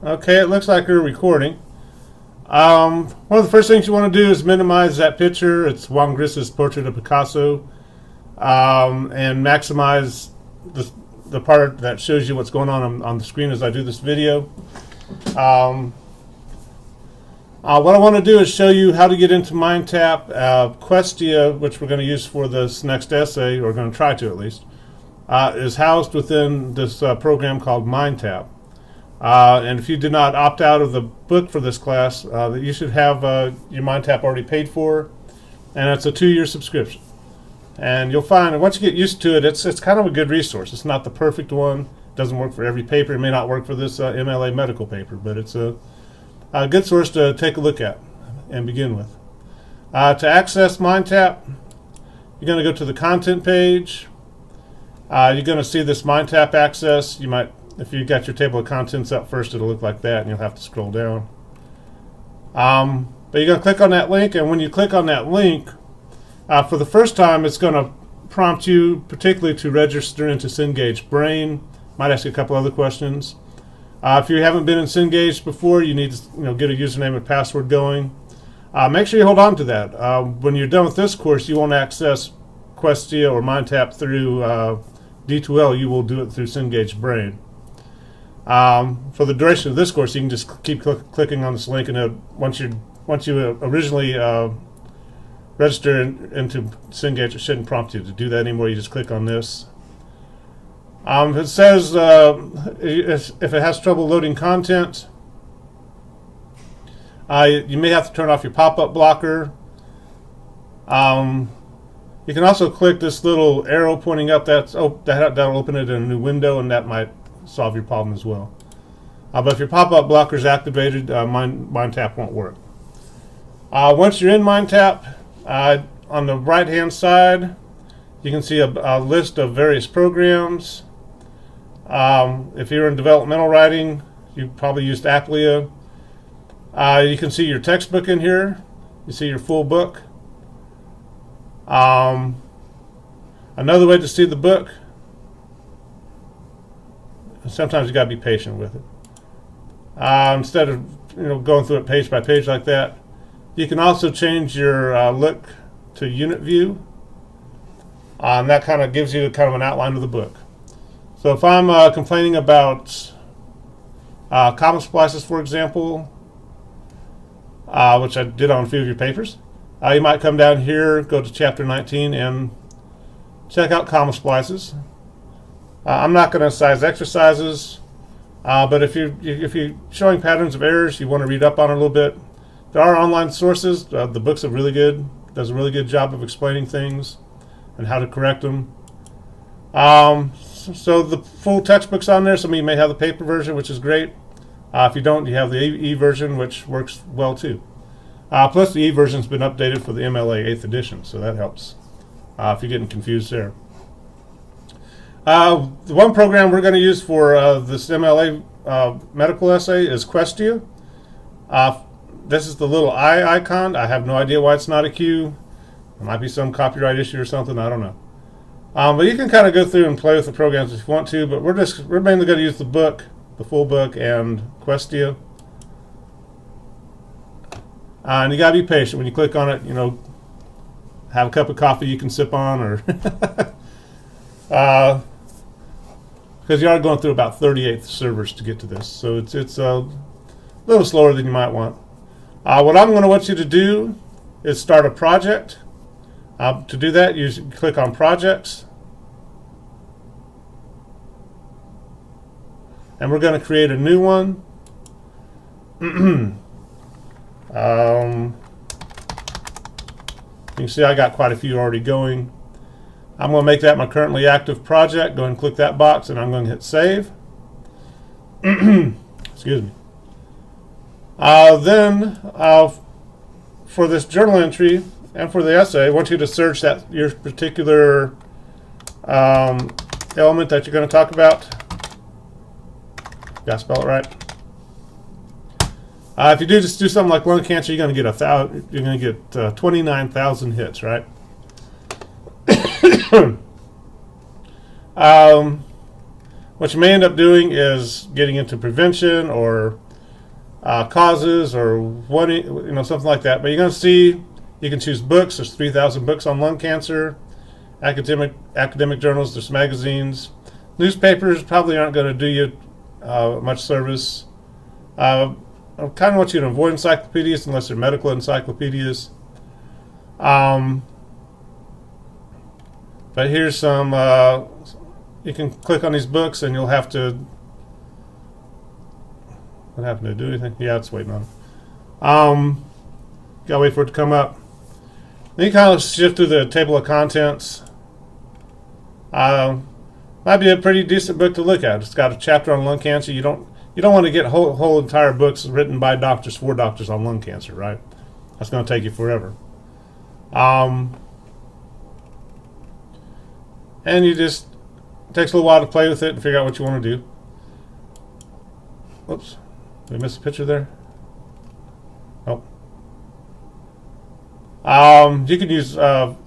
Okay, it looks like we're recording. One of the first things you want to do is minimize that picture. It's Juan Gris's portrait of Picasso, and maximize the part that shows you what's going on the screen as I do this video. Um, what I want to do is show you how to get into MindTap. Questia, which we're going to use for this next essay, or going to try to at least, is housed within this program called MindTap. And if you did not opt out of the book for this class, you should have your MindTap already paid for, and it's a 2-year subscription. And you'll find that once you get used to it, it's kind of a good resource. It's not the perfect one. It doesn't work for every paper. It may not work for this MLA medical paper, but it's a good source to take a look at and begin with. To access MindTap, you're going to go to the content page. You're going to see this MindTap access. You might, if you got your table of contents up first, it'll look like that, and you'll have to scroll down. But you're going to click on that link, and when you click on that link, for the first time, it's going to prompt you particularly to register into Cengage Brain. Might ask you a couple other questions. If you haven't been in Cengage before, you need to get a username and password going. Make sure you hold on to that. When you're done with this course, you won't access Questia or MindTap through D2L. You will do it through Cengage Brain. For the duration of this course, you can just keep clicking on this link, and once you originally register into Cengage, it shouldn't prompt you to do that anymore. You just click on this. It says if it has trouble loading content, you may have to turn off your pop-up blocker. You can also click this little arrow pointing up. That'll open it in a new window, and that might solve your problem as well. But if your pop-up blocker is activated, MindTap won't work. Once you're in MindTap, on the right-hand side, you can see a list of various programs. If you're in developmental writing, you probably used Applia. You can see your textbook in here. You see your full book. Another way to see the book, sometimes you got to be patient with it. Instead of going through it page by page like that, you can also change your look to unit view, and that kind of gives you kind of an outline of the book. So if I'm complaining about comma splices, for example, which I did on a few of your papers, you might come down here, go to chapter 19, and check out comma splices. I'm not going to size exercises, but if you're showing patterns of errors, you want to read up on it a little bit. There are online sources. The book's are really good. Does a really good job of explaining things and how to correct them. So the full textbook's on there. Some of you may have the paper version, which is great. If you don't, you have the e-version, which works well too. Plus the e-version's been updated for the MLA 8th edition, so that helps if you're getting confused there. The one program we're going to use for this MLA medical essay is Questia. This is the little eye icon. I have no idea why it's not a Q. There might be some copyright issue or something. I don't know. But you can kind of go through and play with the programs if you want to. But we're mainly going to use the book, the full book, and Questia. And you got to be patient when you click on it. Have a cup of coffee you can sip on, or because you are going through about 38 servers to get to this, so it's a little slower than you might want. What I'm going to want you to do is start a project. To do that, you click on Projects, and we're going to create a new one. You can see I got quite a few already going. I'm going to make that my currently active project. Go ahead and click that box, and I'm going to hit Save. Excuse me. Then, for this journal entry and for the essay, I want you to search your particular element that you're going to talk about. Got to spell it right. If you just do something like lung cancer, you're going to get 29,000 hits, right? What you may end up doing is getting into prevention or causes or what, something like that. But you're going to see you can choose books. There's 3,000 books on lung cancer. Academic journals. There's magazines. Newspapers probably aren't going to do you much service. I kind of want you to avoid encyclopedias unless they're medical encyclopedias. But here's some. You can click on these books, and you'll have to. What happened to do anything? Yeah, it's waiting on it. Gotta wait for it to come up. Then you kind of shift through the table of contents. Might be a pretty decent book to look at. It's got a chapter on lung cancer. You don't want to get whole entire books written by doctors for doctors on lung cancer, right? That's going to take you forever. And it takes a little while to play with it and figure out what you want to do. Whoops. Did I miss a picture there? Nope. You can use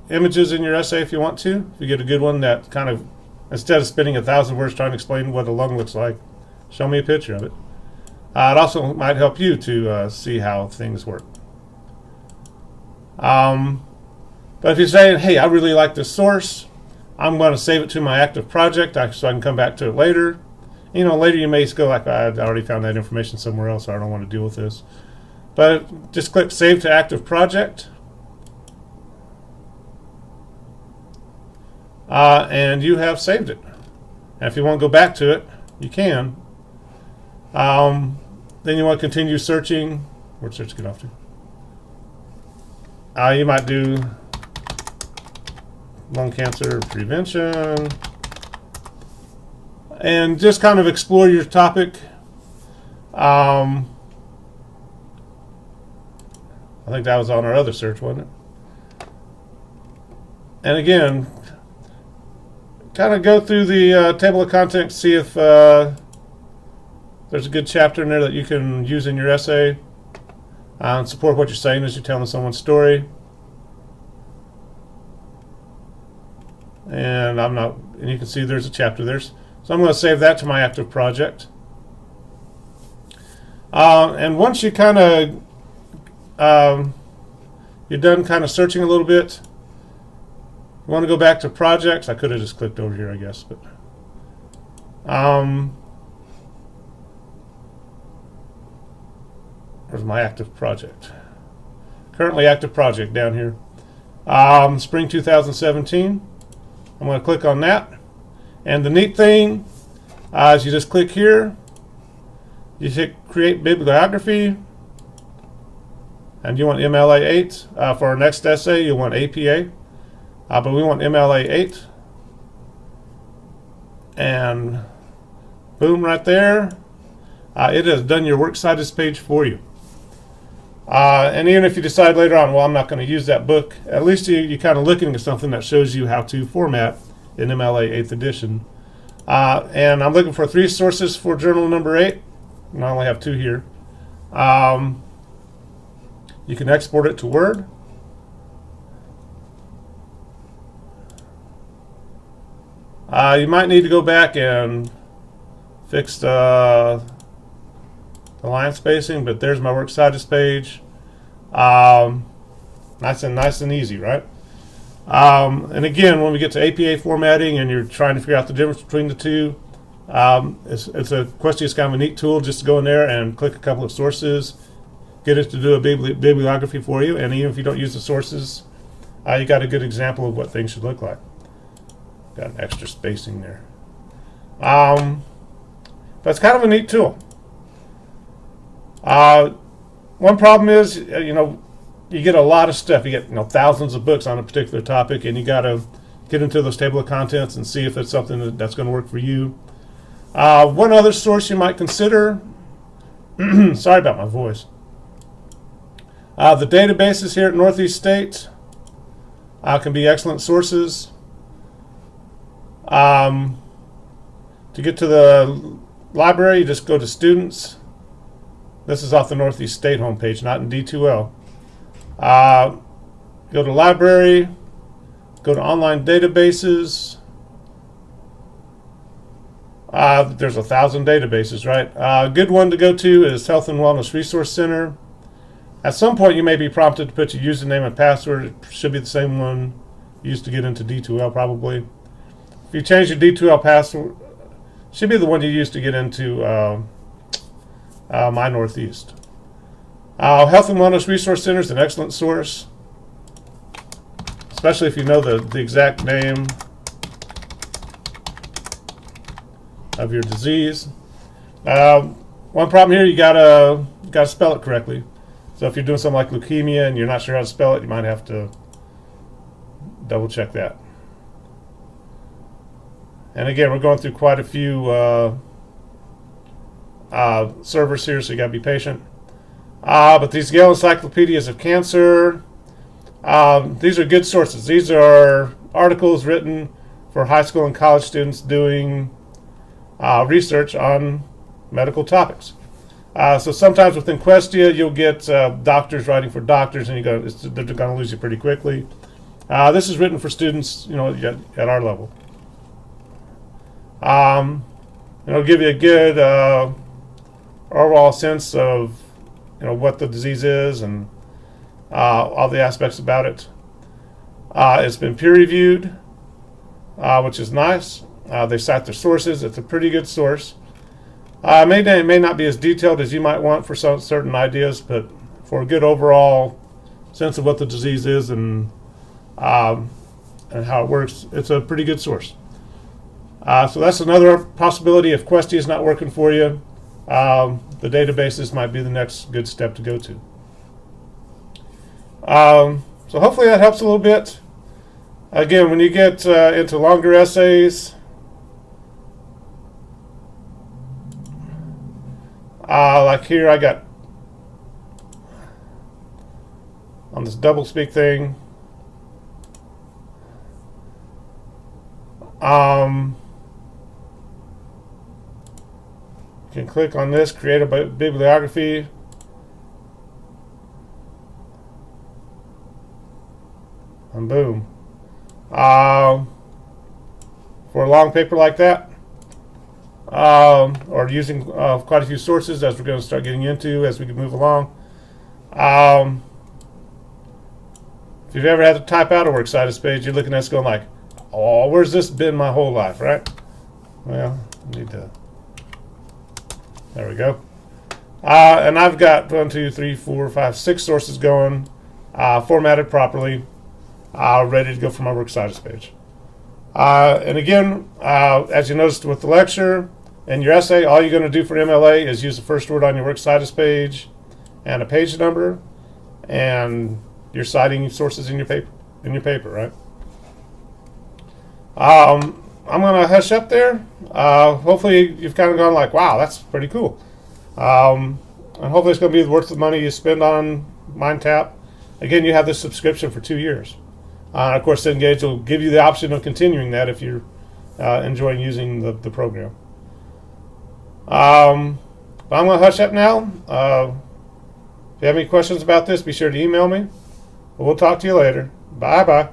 images in your essay if you want to. If you get a good one that kind of, instead of spending 1,000 words trying to explain what a lung looks like, show me a picture of it. It also might help you to see how things work. But if you're saying, hey, I really like this source, I'm going to save it to my active project so I can come back to it later. Later you may go like, I already found that information somewhere else, so I don't want to deal with this. But just click Save to Active Project. And you have saved it. And if you want to go back to it, you can. Then you want to continue searching. Where'd search get off to? You might do lung cancer prevention. And just kind of explore your topic. I think that was on our other search, wasn't it? And again, kind of go through the table of contents, see if there's a good chapter in there that you can use in your essay and support what you're saying as you're telling someone's story. And you can see there's a chapter there. So I'm going to save that to my active project. And once you kind of you're done kind of searching a little bit, you want to go back to projects. I could have just clicked over here, I guess, but where's my active project? Currently active project down here. Spring 2017. I'm going to click on that. And the neat thing is you just click here. You hit Create Bibliography. And you want MLA 8. For our next essay, you want APA. But we want MLA 8. And boom, right there. It has done your works cited page for you. And even if you decide later on, well, I'm not going to use that book, at least you're kind of looking at something that shows you how to format in MLA 8th edition. And I'm looking for 3 sources for journal number 8. And I only have 2 here. You can export it to Word. You might need to go back and fix the line spacing, but there's my works cited page. Nice and easy, right? And again, when we get to APA formatting and you're trying to figure out the difference between the two, Questia is kind of a neat tool just to go in there and click a couple of sources, get it to do a bibliography for you, and even if you don't use the sources, you got a good example of what things should look like. Got an extra spacing there. But it's kind of a neat tool. One problem is, you get a lot of stuff. You get thousands of books on a particular topic, and you got to get into those table of contents and see if it's something that's going to work for you. One other source you might consider, sorry about my voice, the databases here at Northeast State can be excellent sources. To get to the library, you just go to Students. This is off the Northeast State homepage, not in D2L. Go to Library, go to Online Databases. There's 1,000 databases, right? A good one to go to is Health and Wellness Resource Center. At some point, you may be prompted to put your username and password. It should be the same one you used to get into D2L, probably. If you change your D2L password, it should be the one you used to get into My Northeast. Health and Wellness Resource Center is an excellent source, especially if you know the exact name of your disease. One problem here, you gotta spell it correctly. So if you're doing something like leukemia and you're not sure how to spell it, you might have to double check that. And again, we're going through quite a few servers here, so you gotta be patient. But these Yale Encyclopedias of Cancer, these are good sources. These are articles written for high school and college students doing research on medical topics. So sometimes within Questia, you'll get doctors writing for doctors, and they're going to lose you pretty quickly. This is written for students, at our level. It'll give you a good overall sense of what the disease is and all the aspects about it. It's been peer reviewed, which is nice. They cite their sources. It's a pretty good source. It may not be as detailed as you might want for some certain ideas, but for a good overall sense of what the disease is and how it works, it's a pretty good source. So that's another possibility. If Questia is not working for you, the databases might be the next good step to go to. So hopefully that helps a little bit. Again, when you get into longer essays, like here I got on this doublespeak thing, you can click on this, create a bibliography. And boom. For a long paper like that, or using quite a few sources, as we're going to start getting into as we can move along. If you've ever had to type out a works cited page, you're looking at this going like, oh, where's this been my whole life, right? Well, I need to. There we go. And I've got 1, 2, 3, 4, 5, 6 sources going, formatted properly, ready to go for my works cited page. And again, as you noticed with the lecture and your essay, all you're going to do for MLA is use the first word on your works cited page and a page number, and you're citing sources in your paper, right? I'm going to hush up there. Hopefully you've kind of gone like, wow, that's pretty cool. And hopefully it's going to be worth the money you spend on MindTap. Again, you have this subscription for 2 years. Of course, Engage will give you the option of continuing that if you're enjoying using the program. But I'm going to hush up now. If you have any questions about this, be sure to email me. We'll talk to you later. Bye-bye.